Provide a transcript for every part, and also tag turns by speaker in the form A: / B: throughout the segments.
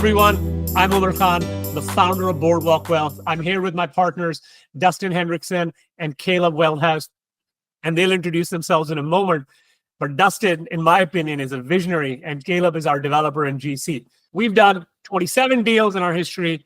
A: everyone. I'm Umar Khan, the founder of Boardwalk Wealth. I'm here with my partners, Dustin Hendrickson and Caleb Wellhouse, and they'll introduce themselves in a moment. But Dustin, in my opinion, is a visionary, and Caleb is our developer and GC. We've done 27 deals in our history,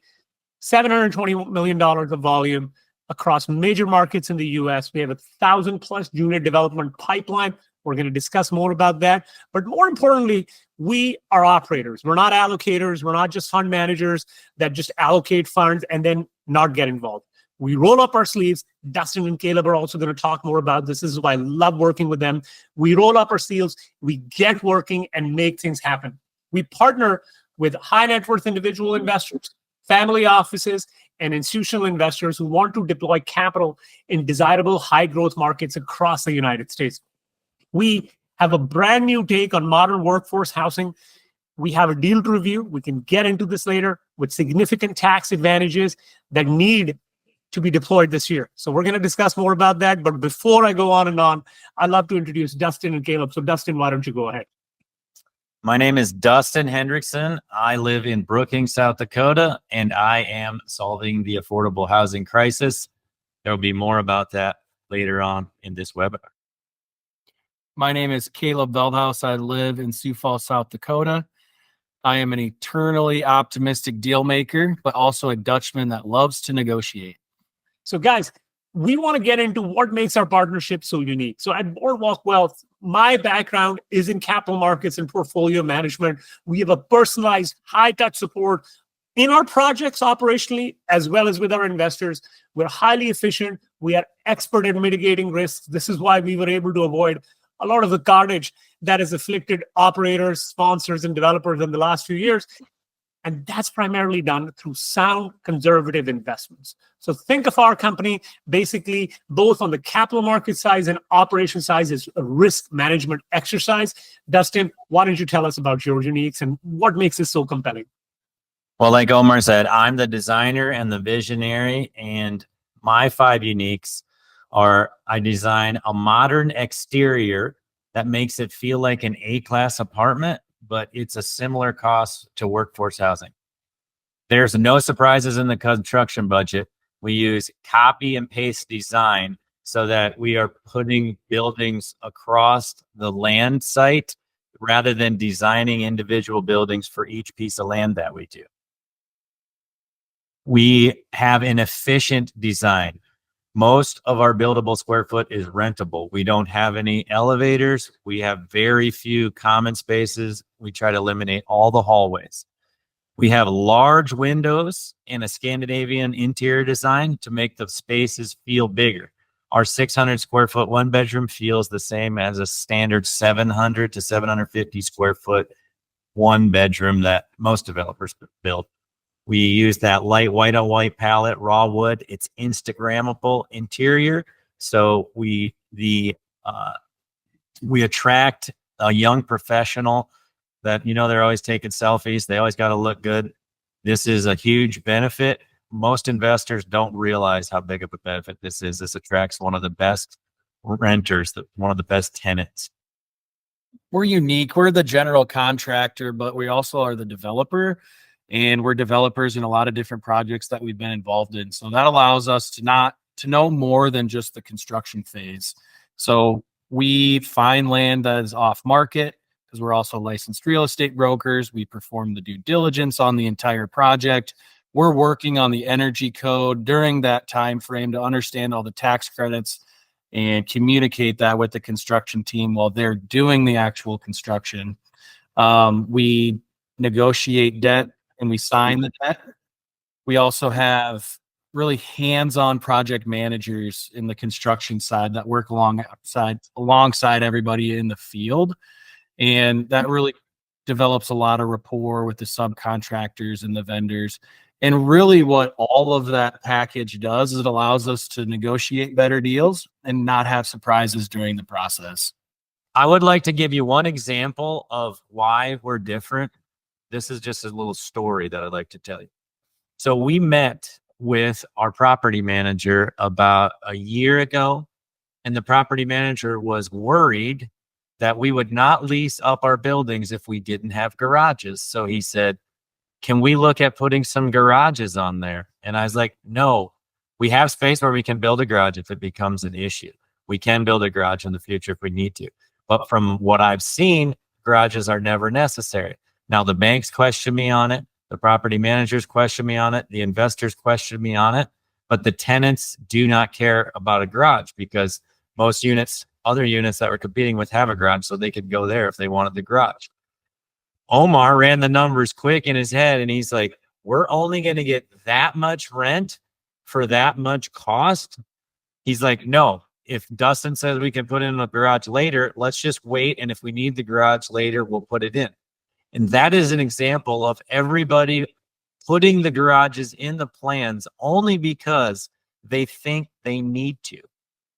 A: $720 million of volume across major markets in the US. We have 1,000+ unit development pipeline. We're going to discuss more about that. But more importantly, we are operators. We're not allocators. We're not just fund managers that just allocate funds and then not get involved. We roll up our sleeves. Dustin and Caleb are also going to talk more about this. This is why I love working with them. We roll up our sleeves, we get working and make things happen. We partner with high net worth individual investors, family offices, and institutional investors who want to deploy capital in desirable high growth markets across the United States. We have a brand new take on modern workforce housing. We have a deal to review. We can get into this later with significant tax advantages that need to be deployed this year. So we're going to discuss more about that. But before I go on and on, I'd love to introduce Dustin and Caleb. So Dustin, why don't you go ahead?
B: My name is Dustin Hendrickson. I live in Brookings, South Dakota, and I am solving the affordable housing crisis. There will be more about that later on in this webinar.
C: My name is Caleb Veldhouse. I live in Sioux Falls, South Dakota. I am an eternally optimistic deal maker, but also a Dutchman that loves to negotiate.
A: So guys, we want to get into what makes our partnership so unique. So at Boardwalk Wealth, my background is in capital markets and portfolio management. We have a personalized, high-touch support in our projects operationally, as well as with our investors. We're highly efficient. We are expert at mitigating risks. This is why we were able to avoid a lot of the carnage that has afflicted operators, sponsors, and developers in the last few years. And that's primarily done through sound, conservative investments. So think of our company basically both on the capital market side and operation side as a risk management exercise. Dustin, why don't you tell us about your uniques and what makes this so compelling?
B: Well, like Omar said, I'm the designer and the visionary, and my 5 uniques are I design a modern exterior that makes it feel like an A-class apartment, but it's a similar cost to workforce housing. There's no surprises in the construction budget. We use copy and paste design so that we are putting buildings across the land site rather than designing individual buildings for each piece of land that we do. We have an efficient design. Most of our buildable square foot is rentable. We don't have any elevators. We have very few common spaces. We try to eliminate all the hallways. We have large windows and a Scandinavian interior design to make the spaces feel bigger. Our 600 square foot one bedroom feels the same as a standard 700 to 750 square foot one bedroom that most developers build. We use that light white on white palette, raw wood. It's Instagrammable interior. So we attract a young professional that, they're always taking selfies. They always got to look good. This is a huge benefit. Most investors don't realize how big of a benefit this is. This attracts one of the best renters, one of the best tenants.
C: We're unique. We're the general contractor, but we also are the developer. And we're developers in a lot of different projects that we've been involved in. So that allows us to know more than just the construction phase. So we find land that is off market because we're also licensed real estate brokers. We perform the due diligence on the entire project. We're working on the energy code during that time frame to understand all the tax credits and communicate that with the construction team while they're doing the actual construction. We negotiate debt and we sign the debt. We also have really hands-on project managers in the construction side that work alongside everybody in the field. And that really develops a lot of rapport with the subcontractors and the vendors. And really what all of that package does is it allows us to negotiate better deals and not have surprises during the process.
B: I would like to give you one example of why we're different. This is just a little story that I'd like to tell you. So we met with our property manager about a year ago, and the property manager was worried that we would not lease up our buildings if we didn't have garages. So he said, can we look at putting some garages on there? And I was like, no, we have space where we can build a garage if it becomes an issue. We can build a garage in the future if we need to. But from what I've seen, garages are never necessary. Now, the banks question me on it. The property managers question me on it. The investors question me on it. But the tenants do not care about a garage because most units, other units that we're competing with have a garage, so they could go there if they wanted the garage. Omar ran the numbers quick in his head and he's like, we're only going to get that much rent for that much cost. He's like, no, if Dustin says we can put in a garage later, let's just wait. And if we need the garage later, we'll put it in. And that is an example of everybody putting the garages in the plans only because they think they need to,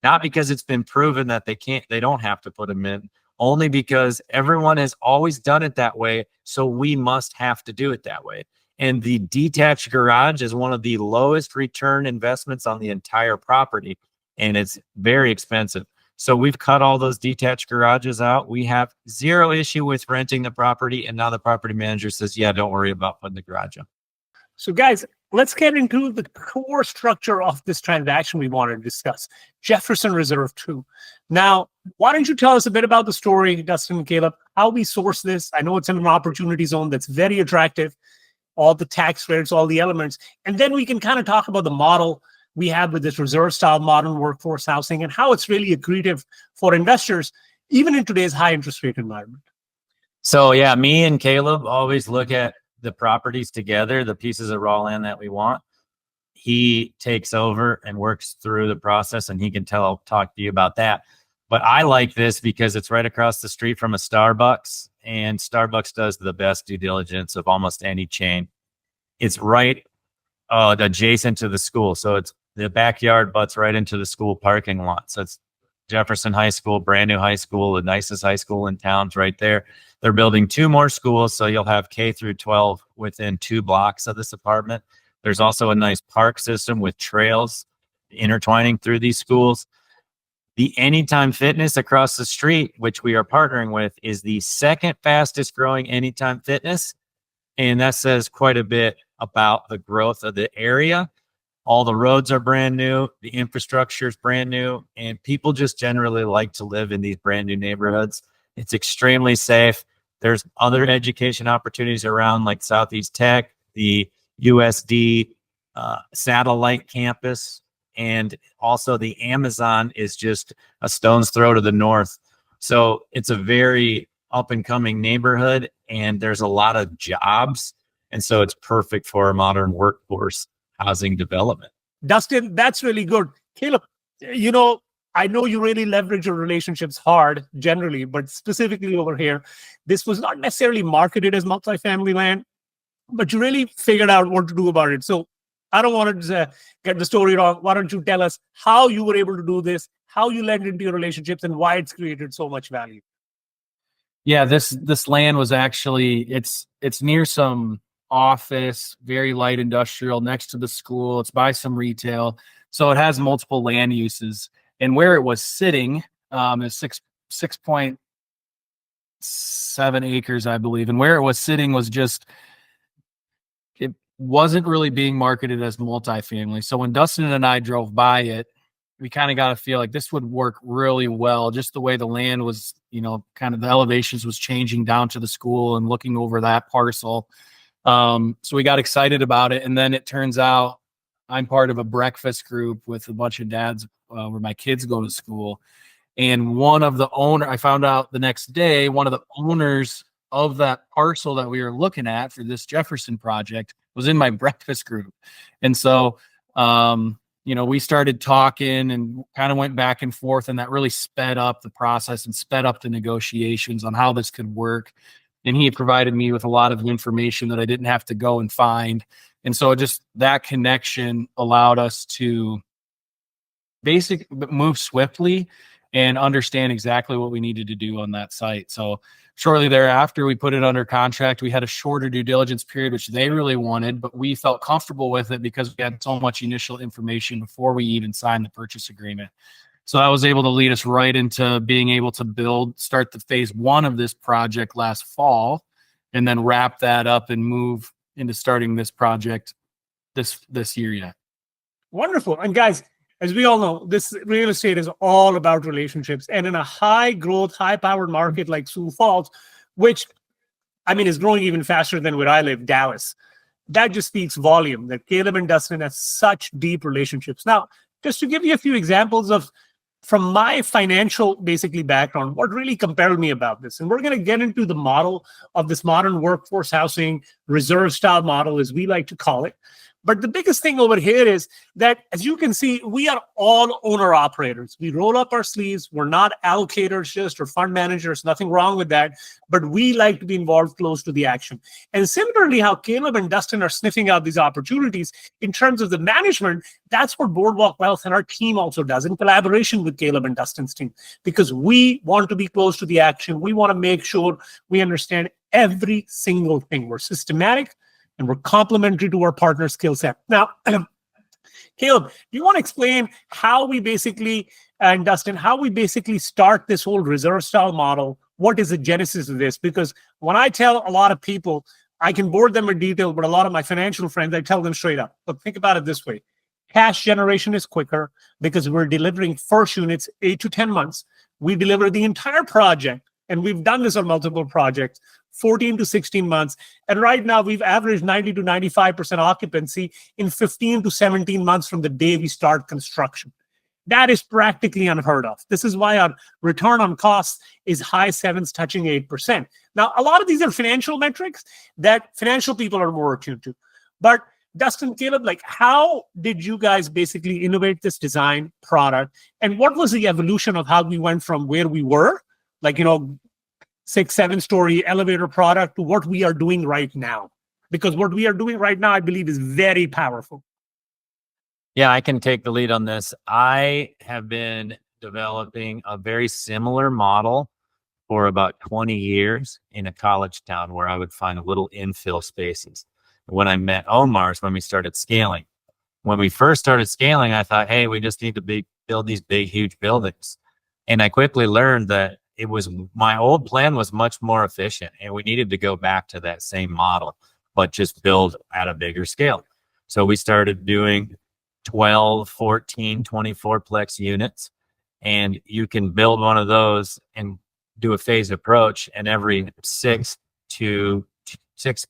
B: not because it's been proven that they don't have to put them in, only because everyone has always done it that way. So we must have to do it that way. And the detached garage is one of the lowest return investments on the entire property. And it's very expensive. So we've cut all those detached garages out. We have zero issue with renting the property. And now the property manager says, yeah, don't worry about putting the garage up.
A: So guys, let's get into the core structure of this transaction we want to discuss. Jefferson Reserve 2. Now, why don't you tell us a bit about the story, Dustin and Caleb, how we source this? I know it's in an opportunity zone that's very attractive, all the tax rates, all the elements. And then we can kind of talk about the model we have with this reserve style modern workforce housing and how it's really accretive for investors, even in today's high interest rate environment.
B: So yeah, me and Caleb always look at the properties together, the pieces of raw land that we want. He takes over and works through the process, and he can talk to you about that. But I like this because it's right across the street from a Starbucks, and Starbucks does the best due diligence of almost any chain. It's right adjacent to the school. So it's the backyard butts right into the school parking lot. So it's Jefferson High School, brand new high school, the nicest high school in town's right there. They're building 2 more schools, so you'll have K through 12 within 2 blocks of this apartment. There's also a nice park system with trails intertwining through these schools. The Anytime Fitness across the street, which we are partnering with, is the second fastest growing Anytime Fitness. And that says quite a bit about the growth of the area. All the roads are brand new. The infrastructure is brand new. And people just generally like to live in these brand new neighborhoods. It's extremely safe. There's other education opportunities around like Southeast Tech, the USD satellite campus, and also the Amazon is just a stone's throw to the north. So it's a very up and coming neighborhood, and there's a lot of jobs. And so it's perfect for a modern workforce housing development.
A: Dustin, that's really good. Caleb, I know you really leverage your relationships hard generally, but specifically over here, this was not necessarily marketed as multifamily land, but you really figured out what to do about it. So I don't want to get the story wrong. Why don't you tell us how you were able to do this, how you led into your relationships, and why it's created so much value?
C: Yeah, this land was actually, it's near some office, very light industrial next to the school. It's by some retail. So it has multiple land uses. And where it was sitting is 6.7 acres, I believe. And where it was sitting was just, it wasn't really being marketed as multifamily. So when Dustin and I drove by it, we kind of got to feel like this would work really well. Just the way the land was, kind of the elevations was changing down to the school and looking over that parcel. So we got excited about it. And then it turns out I'm part of a breakfast group with a bunch of dads where my kids go to school. And I found out the next day, one of the owners of that parcel that we were looking at for this Jefferson project was in my breakfast group. And so, we started talking and kind of went back and forth, and that really sped up the process and sped up the negotiations on how this could work. And he provided me with a lot of information that I didn't have to go and find. And so just that connection allowed us to move swiftly and understand exactly what we needed to do on that site. So shortly thereafter, we put it under contract. We had a shorter due diligence period, which they really wanted, but we felt comfortable with it because we had so much initial information before we even signed the purchase agreement. So that was able to lead us right into being able to start the phase 1 of this project last fall, and then wrap that up and move into starting this project this year yet.
A: Wonderful. And guys, as we all know, this real estate is all about relationships. And in a high growth, high powered market like Sioux Falls, which I mean is growing even faster than where I live, Dallas, that just speaks volume that Caleb and Dustin have such deep relationships. Now, just to give you a few examples of from my financial basically background, what really compelled me about this. And we're going to get into the model of this modern workforce housing reserve style model, as we like to call it. But the biggest thing over here is that, as you can see, we are all owner operators. We roll up our sleeves. We're not allocators just or fund managers. Nothing wrong with that. But we like to be involved close to the action. And similarly, how Caleb and Dustin are sniffing out these opportunities in terms of the management, that's what Boardwalk Wealth and our team also does in collaboration with Caleb and Dustin's team, because we want to be close to the action. We want to make sure we understand every single thing. We're systematic and we're complementary to our partner skill set. Now, Caleb, do you want to explain how we basically, and Dustin, how we basically start this whole reserve style model? What is the genesis of this? Because when I tell a lot of people, I can bore them in detail, but a lot of my financial friends, I tell them straight up. But think about it this way. Cash generation is quicker because we're delivering first units 8 to 10 months. We deliver the entire project, and we've done this on multiple projects, 14 to 16 months. And right now we've averaged 90 to 95% occupancy in 15 to 17 months from the day we start construction. That is practically unheard of. This is why our return on costs is high sevens, touching 8%. Now, a lot of these are financial metrics that financial people are more attuned to. But Dustin, Caleb, like, how did you guys basically innovate this design product? And what was the evolution of how we went from where we were, like, 6, 7-story elevator product, to what we are doing right now? Because what we are doing right now, I believe, is very powerful.
B: Yeah, I can take the lead on this. I have been developing a very similar model for about 20 years in a college town where I would find little infill spaces. When I met Omar's, when we started scaling, when we first started scaling, I thought, hey, we just need to build these big, huge buildings. And I quickly learned that my old plan was much more efficient, and we needed to go back to that same model, but just build at a bigger scale. So we started doing 12, 14, 24 plex units, and you can build one of those and do a phased approach. And every 6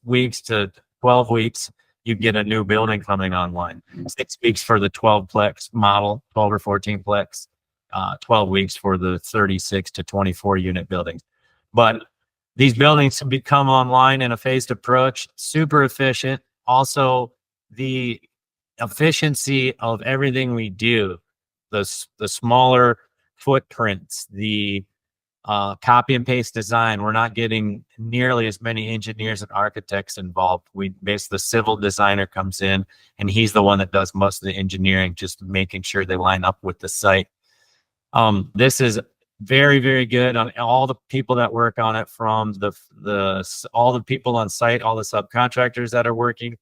B: weeks to 12 weeks, you get a new building coming online. 6 weeks for the 12 plex model, 12 or 14 plex. 12 weeks for the 36 to 24 unit buildings. But these buildings become online in a phased approach, super efficient. Also, the efficiency of everything we do, the smaller footprints, the copy and paste design, we're not getting nearly as many engineers and architects involved. The civil designer comes in, and he's the one that does most of the engineering, just making sure they line up with the site. This is very, very good on all the people that work on it, from all the people on site, all the subcontractors that are working,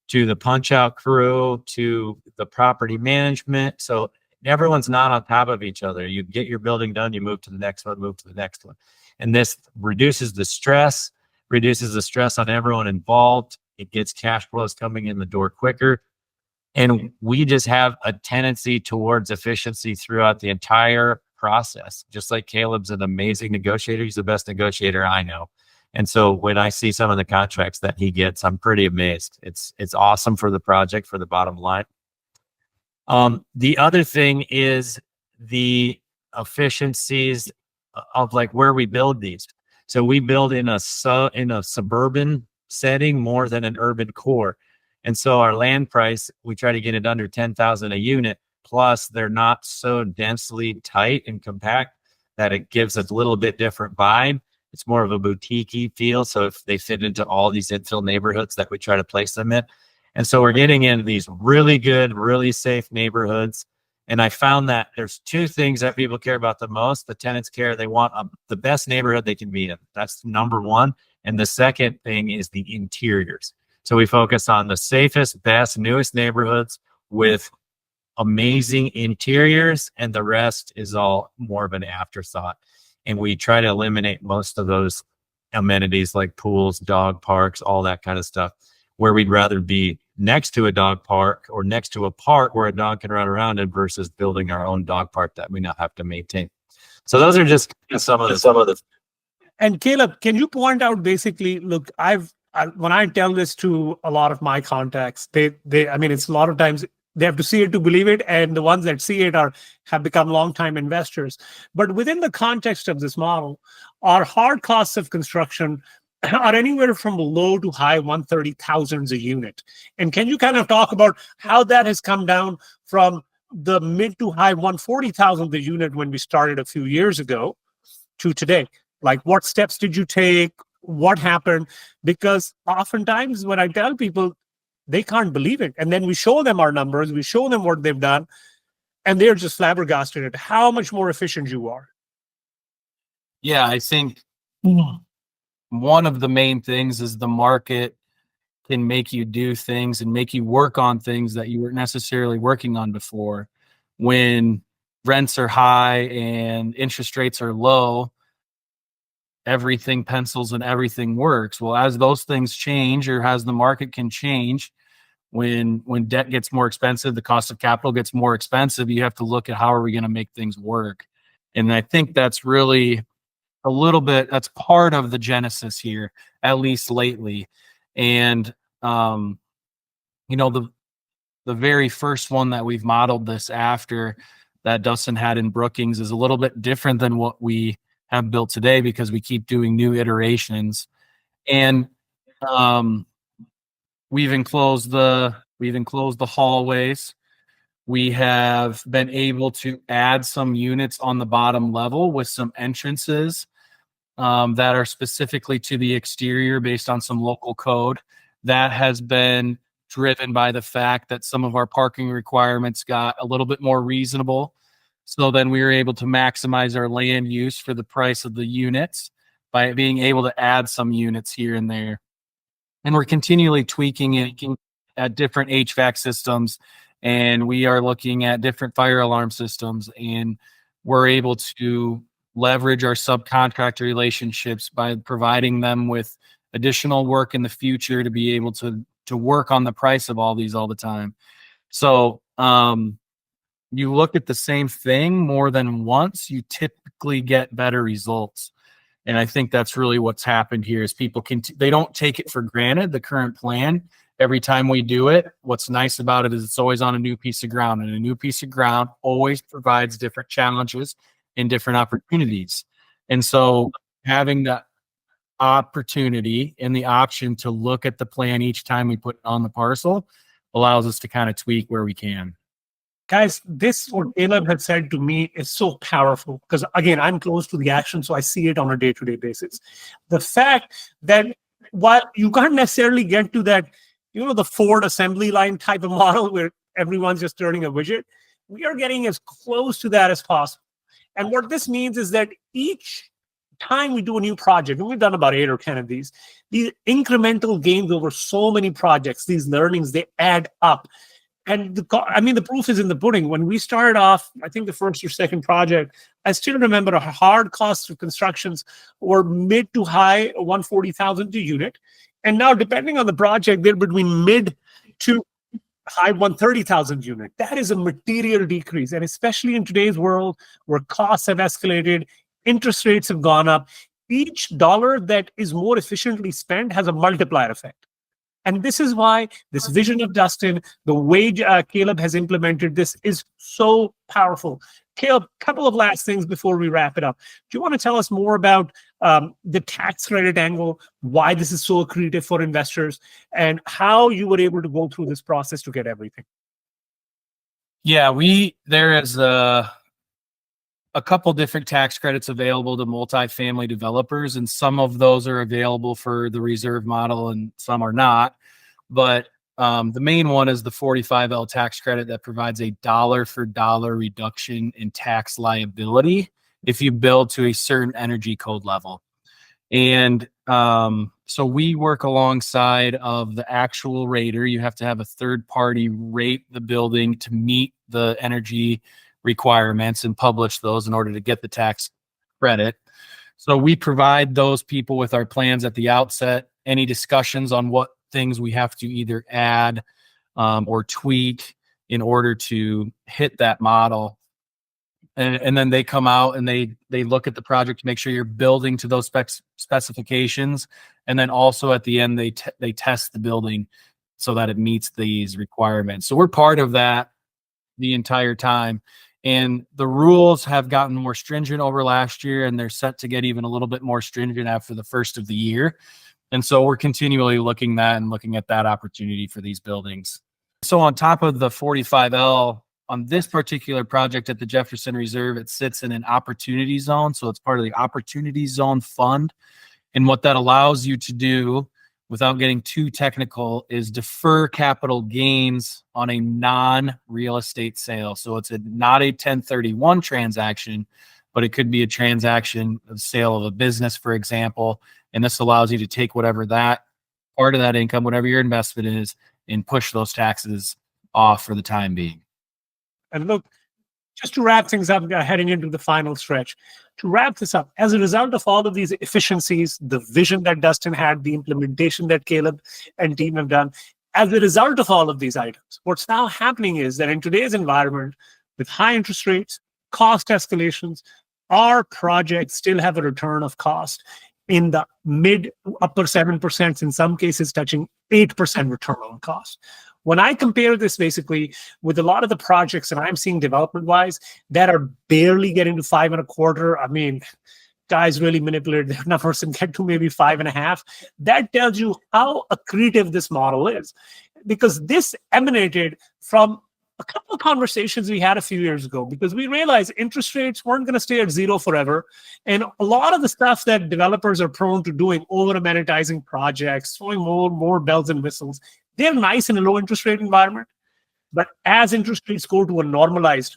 B: to the punch out crew, to the property management. So everyone's not on top of each other. You get your building done, you move to the next one, move to the next one. And this reduces the stress on everyone involved. It gets cash flows coming in the door quicker. And we just have a tendency towards efficiency throughout the entire process. Just like Caleb's an amazing negotiator. He's the best negotiator I know. And so when I see some of the contracts that he gets, I'm pretty amazed. It's awesome for the project, for the bottom line. The other thing is the efficiencies of like where we build these. So we build in a suburban setting more than an urban core. And so our land price, we try to get it under 10,000 a unit. Plus, they're not so densely tight and compact that it gives a little bit different vibe. It's more of a boutique-y feel. So if they fit into all these infill neighborhoods that we try to place them in. And so we're getting in these really good, really safe neighborhoods. And I found that there's 2 things that people care about the most. The tenants care. They want the best neighborhood they can be in. That's number one. And the second thing is the interiors. So we focus on the safest, best, newest neighborhoods with amazing interiors, and the rest is all more of an afterthought. And we try to eliminate most of those amenities like pools, dog parks, all that kind of stuff. where we'd rather be next to a dog park or next to a park where a dog can run around in versus building our own dog park that we now have to maintain. So those are just some of the.
A: And Caleb, can you point out basically, look, when I tell this to a lot of my contacts, I mean, it's a lot of times they have to see it to believe it. And the ones that see it have become longtime investors. But within the context of this model, our hard costs of construction are anywhere from low to high 130,000 a unit. And can you kind of talk about how that has come down from the mid to high 140,000 a unit when we started a few years ago to today? Like, what steps did you take? What happened? Because oftentimes when I tell people, they can't believe it. And then we show them our numbers, we show them what they've done, and they're just flabbergasted at how much more efficient you are.
C: Yeah, I think one of the main things is the market can make you do things and make you work on things that you weren't necessarily working on before. When rents are high and interest rates are low, everything pencils and everything works. Well, as those things change, or as the market can change, when debt gets more expensive, the cost of capital gets more expensive, you have to look at how are we going to make things work. And I think that's really that's part of the genesis here, at least lately. And, the very first one that we've modeled this after that Dustin had in Brookings is a little bit different than what we have built today, because we keep doing new iterations. And, we've enclosed the hallways. We have been able to add some units on the bottom level with some entrances that are specifically to the exterior based on some local code. That has been driven by the fact that some of our parking requirements got a little bit more reasonable. So then we were able to maximize our land use for the price of the units by being able to add some units here and there. And we're continually tweaking it at different HVAC systems, and we are looking at different fire alarm systems, and we're able to leverage our subcontractor relationships by providing them with additional work in the future to be able to work on the price of all these all the time. So you look at the same thing more than once, you typically get better results. And I think that's really what's happened here is people they don't take it for granted, the current plan. Every time we do it, what's nice about it is it's always on a new piece of ground, and a new piece of ground always provides different challenges and different opportunities. And so having the opportunity and the option to look at the plan each time we put it on the parcel allows us to kind of tweak where we can.
A: Guys, this what Caleb had said to me is so powerful because, again, I'm close to the action, so I see it on a day-to-day basis. The fact that while you can't necessarily get to that, the Ford assembly line type of model where everyone's just turning a widget, we are getting as close to that as possible. And what this means is that each time we do a new project, and we've done about 8 or 10 of these incremental gains over so many projects, these learnings, they add up. And the proof is in the pudding. When we started off, I think the first or second project, I still remember a hard cost of constructions were mid to high 140,000 a unit. And now, depending on the project, they're between mid to high 130,000 unit. That is a material decrease. And especially in today's world where costs have escalated, interest rates have gone up, each dollar that is more efficiently spent has a multiplier effect. And this is why this vision of Dustin, the way Caleb has implemented this is so powerful. Caleb, a couple of last things before we wrap it up. Do you want to tell us more about the tax credit angle, why this is so accretive for investors, and how you were able to go through this process to get everything?
C: Yeah, there is a couple different tax credits available to multifamily developers, and some of those are available for the reserve model and some are not. But the main one is the 45L tax credit that provides a dollar for dollar reduction in tax liability if you build to a certain energy code level. And so we work alongside of the actual rater. You have to have a third party rate the building to meet the energy requirements and publish those in order to get the tax credit. So we provide those people with our plans at the outset. Any discussions on what things we have to either add or tweak in order to hit that model. And then they come out and they look at the project to make sure you're building to those specifications. And then also at the end, they test the building so that it meets these requirements. So we're part of that the entire time. And the rules have gotten more stringent over last year, and they're set to get even a little bit more stringent after the first of the year. And so we're continually looking at that opportunity for these buildings. So on top of the 45L, on this particular project at the Jefferson Reserve, it sits in an opportunity zone. So it's part of the Opportunity Zone Fund. And what that allows you to do, without getting too technical, is defer capital gains on a non-real estate sale. So it's not a 1031 transaction, but it could be a transaction of sale of a business, for example. And this allows you to take whatever that part of that income, whatever your investment is, and push those taxes off for the time being.
A: And look, just to wrap things up, heading into the final stretch, to wrap this up, as a result of all of these efficiencies, the vision that Dustin had, the implementation that Caleb and team have done, as a result of all of these items, what's now happening is that in today's environment, with high interest rates, cost escalations, our projects still have a return of cost in the mid upper 7%, in some cases touching 8% return on cost. When I compare this basically with a lot of the projects that I'm seeing development-wise that are barely getting to 5.25, I mean, guys really manipulate their numbers and get to maybe 5.5. That tells you how accretive this model is, because this emanated from a couple of conversations we had a few years ago, because we realized interest rates weren't going to stay at zero forever. And a lot of the stuff that developers are prone to doing, over amenitizing projects, throwing more bells and whistles, they're nice in a low interest rate environment. But as interest rates go to a normalized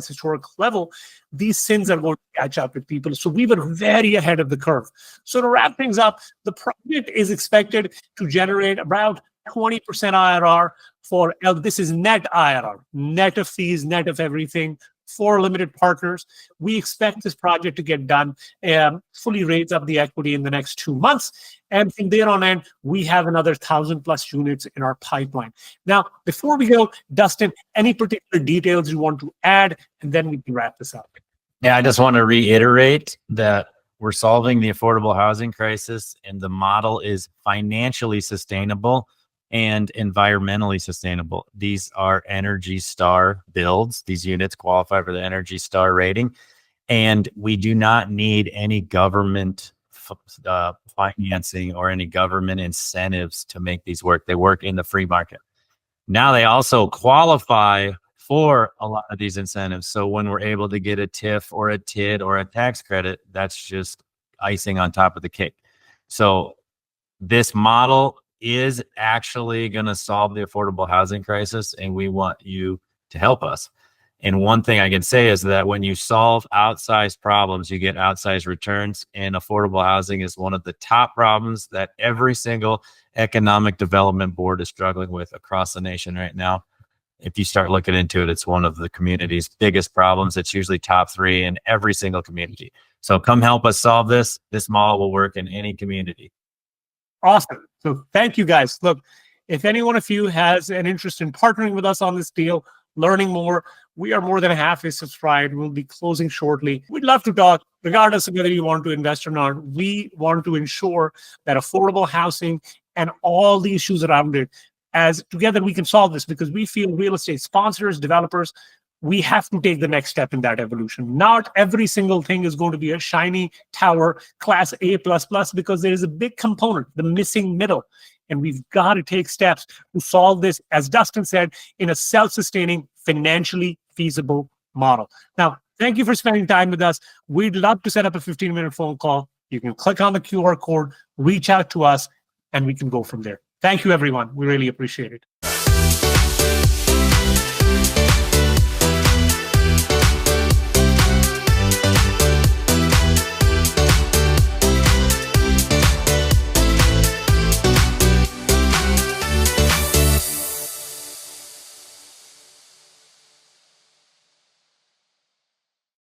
A: historical level, these sins are going to catch up with people. So we were very ahead of the curve. So to wrap things up, the project is expected to generate about 20% IRR for, this is net IRR, net of fees, net of everything, for limited partners. We expect this project to get done and fully raise up the equity in the next 2 months. And from there on in, we have another 1,000+ units in our pipeline. Now, before we go, Dustin, any particular details you want to add, and then we can wrap this up.
B: Yeah, I just want to reiterate that we're solving the affordable housing crisis, and the model is financially sustainable and environmentally sustainable. These are Energy Star builds. These units qualify for the Energy Star rating, and we do not need any government financing or any government incentives to make these work. They work in the free market. Now they also qualify for a lot of these incentives. So when we're able to get a TIF or a TID or a tax credit, that's just icing on top of the cake. So this model is actually going to solve the affordable housing crisis, and we want you to help us. And one thing I can say is that when you solve outsized problems, you get outsized returns, and affordable housing is one of the top problems that every single economic development board is struggling with across the nation right now. If you start looking into it, it's one of the community's biggest problems. It's usually top 3 in every single community. So come help us solve this. This model will work in any community.
A: Awesome. So thank you, guys. Look, if any one of you has an interest in partnering with us on this deal, learning more, we are more than halfway subscribed. We'll be closing shortly. We'd love to talk, regardless of whether you want to invest or not. We want to ensure that affordable housing and all the issues around it, as together we can solve this, because we feel real estate sponsors, developers, we have to take the next step in that evolution. Not every single thing is going to be a shiny tower, class A++, because there is a big component, the missing middle. And we've got to take steps to solve this, as Dustin said, in a self-sustaining, financially feasible model. Now, thank you for spending time with us. We'd love to set up a 15-minute phone call. You can click on the QR code, reach out to us, and we can go from there. Thank you, everyone. We really appreciate it.